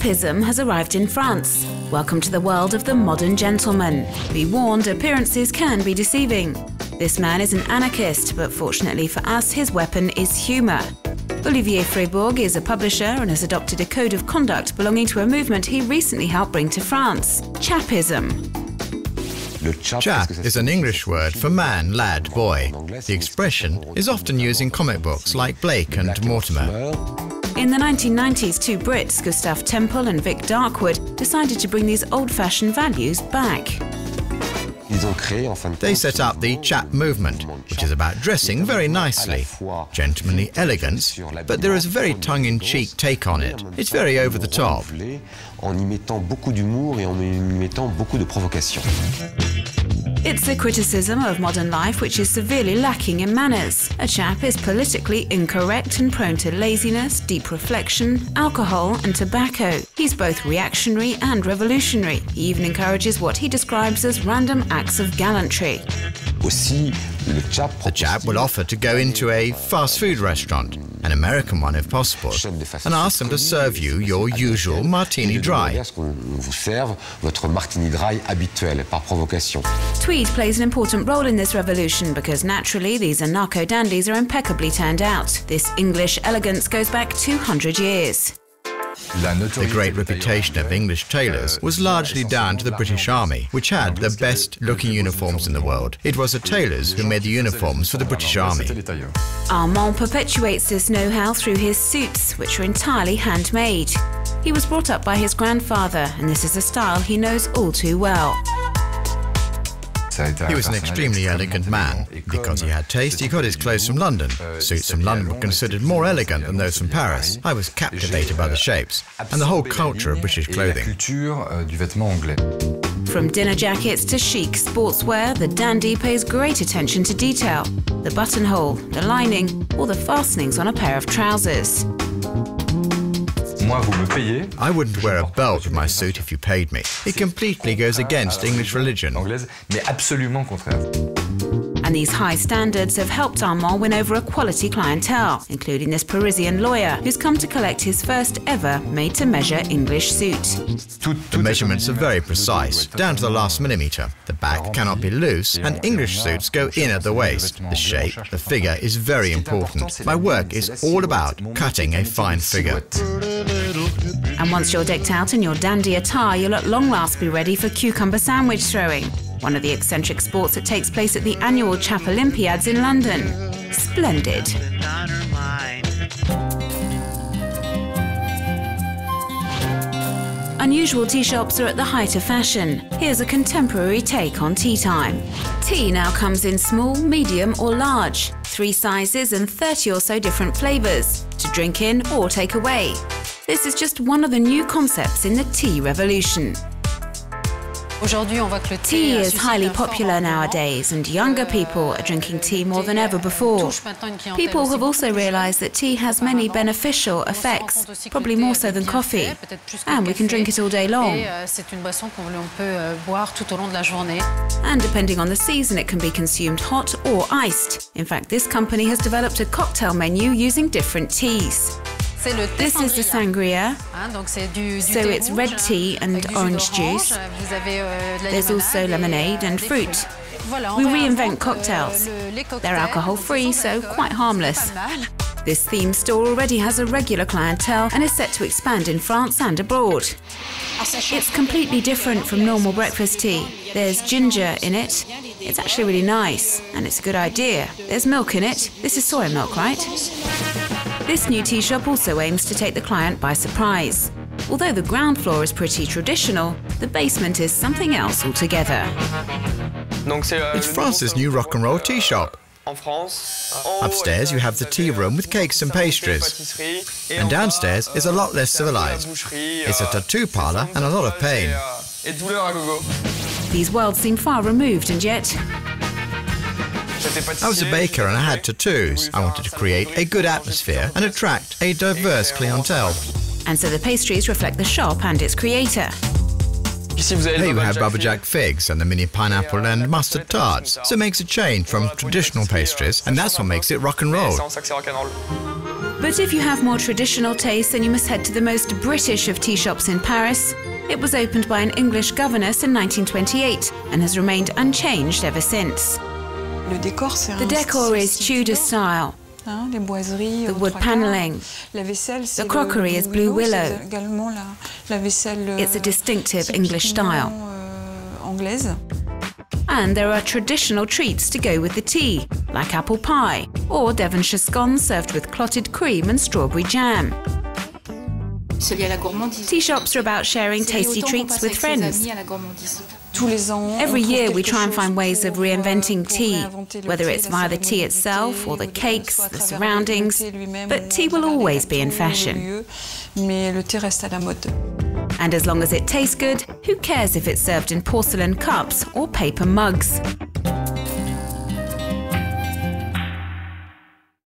Chapism has arrived in France. Welcome to the world of the modern gentleman. Be warned, appearances can be deceiving. This man is an anarchist, but fortunately for us, his weapon is humour. Olivier Freibourg is a publisher and has adopted a code of conduct belonging to a movement he recently helped bring to France, Chapism. Chap is an English word for man, lad, boy. The expression is often used in comic books like Blake and Mortimer. In the 1990s, two Brits, Gustav Temple and Vic Darkwood, decided to bring these old-fashioned values back. They set up the Chap movement, which is about dressing very nicely, gentlemanly elegance, but there is a very tongue-in-cheek take on it. It's very over the top. It's a criticism of modern life which is severely lacking in manners. A chap is politically incorrect and prone to laziness, deep reflection, alcohol and tobacco. He's both reactionary and revolutionary. He even encourages what he describes as random acts of gallantry. The chap will offer to go into a fast food restaurant, an American one if possible, and ask them to serve you your usual martini dry. Tweed plays an important role in this revolution because naturally these anarcho-dandies are impeccably turned out. This English elegance goes back 200 years. The great reputation of English tailors was largely down to the British Army, which had the best-looking uniforms in the world. It was the tailors who made the uniforms for the British Army. Armand perpetuates this know-how through his suits, which are entirely handmade. He was brought up by his grandfather, and this is a style he knows all too well. He was an extremely elegant man. Because he had taste, he got his clothes from London. Suits from London were considered more elegant than those from Paris. I was captivated by the shapes and the whole culture of British clothing. From dinner jackets to chic sportswear, the dandy pays great attention to detail. The buttonhole, the lining, or the fastenings on a pair of trousers. I wouldn't wear a belt with my suit if you paid me. It completely goes against English religion. And these high standards have helped Armand win over a quality clientele, including this Parisian lawyer who's come to collect his first ever made-to-measure English suit. The measurements are very precise, down to the last millimetre. The back cannot be loose, and English suits go in at the waist. The shape, the figure is very important. My work is all about cutting a fine figure. And once you're decked out in your dandy attire, you'll at long last be ready for cucumber sandwich throwing, one of the eccentric sports that takes place at the annual Chap Olympiads in London. Splendid. Unusual tea shops are at the height of fashion. Here's a contemporary take on tea time. Tea now comes in small, medium or large, 3 sizes and 30 or so different flavours, to drink in or take away. This is just one of the new concepts in the tea revolution. Tea is highly popular nowadays, and younger people are drinking tea more than ever before. People have also realised that tea has many beneficial effects, probably more so than coffee, and we can drink it all day long. And depending on the season, it can be consumed hot or iced. In fact, this company has developed a cocktail menu using different teas. This is the sangria, so it's red tea and orange juice. There's also lemonade and fruit. We reinvent cocktails. They're alcohol-free, so quite harmless. This theme store already has a regular clientele and is set to expand in France and abroad. It's completely different from normal breakfast tea. There's ginger in it. It's actually really nice, and it's a good idea. There's milk in it. This is soy milk, right? This new tea shop also aims to take the client by surprise. Although the ground floor is pretty traditional, the basement is something else altogether. It's France's new rock and roll tea shop. Upstairs you have the tea room with cakes and pastries. And downstairs is a lot less civilized. It's a tattoo parlor and a lot of pain. These worlds seem far removed, and yet I was a baker and I had tattoos. I wanted to create a good atmosphere and attract a diverse clientele. And so the pastries reflect the shop and its creator. Here you have Baba Jack figs and the mini pineapple and mustard tarts. So it makes a change from traditional pastries, and that's what makes it rock and roll. But if you have more traditional tastes, then you must head to the most British of tea shops in Paris. It was opened by an English governess in 1928 and has remained unchanged ever since. The decor is Tudor style. The wood panelling. The crockery is blue willow. It's a distinctive English style. And there are traditional treats to go with the tea, like apple pie or Devonshire scones served with clotted cream and strawberry jam. Tea shops are about sharing tasty treats with friends. Every year we try and find ways of reinventing tea, whether it's via the tea itself or the cakes, the surroundings, but tea will always be in fashion. And as long as it tastes good, who cares if it's served in porcelain cups or paper mugs?